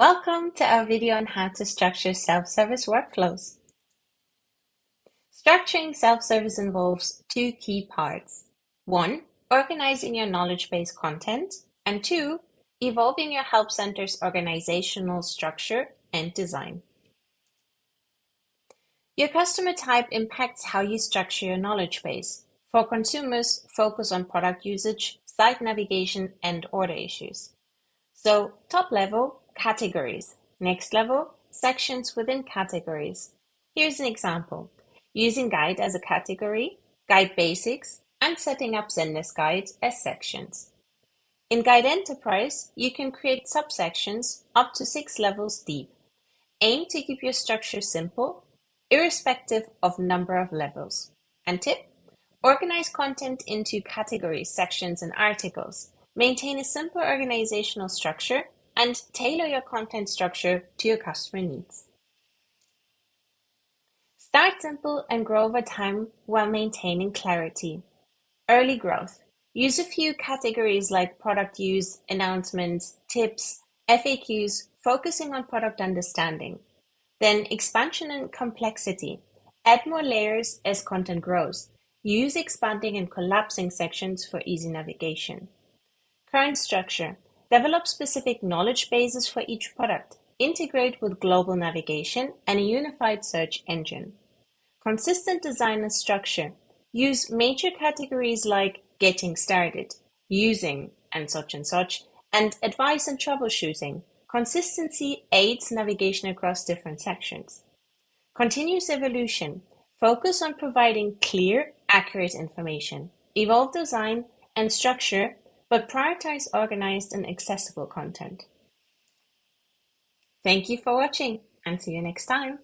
Welcome to our video on how to structure self-service workflows. Structuring self-service involves two key parts. One, organizing your knowledge-based content, and two, evolving your help center's organizational structure and design. Your customer type impacts how you structure your knowledge base. For consumers, focus on product usage, site navigation, and order issues. So, top level, categories. Next level, sections within categories. Here's an example. Using Guide as a category, Guide Basics, and setting up Zendesk Guide as sections. In Guide Enterprise, you can create subsections up to 6 levels deep. Aim to keep your structure simple, irrespective of number of levels. And tip, organize content into categories, sections, and articles. Maintain a simple organizational structure and tailor your content structure to your customer needs. Start simple and grow over time while maintaining clarity. Early growth. Use a few categories like product use, announcements, tips, FAQs, focusing on product understanding. Then expansion and complexity. Add more layers as content grows. Use expanding and collapsing sections for easy navigation. Current structure. Develop specific knowledge bases for each product. Integrate with global navigation and a unified search engine. Consistent design and structure. Use major categories like getting started, using, and such, and advice and troubleshooting. Consistency aids navigation across different sections. Continuous evolution. Focus on providing clear, accurate information. Evolve design and structure, but prioritize organized and accessible content. Thank you for watching, and see you next time.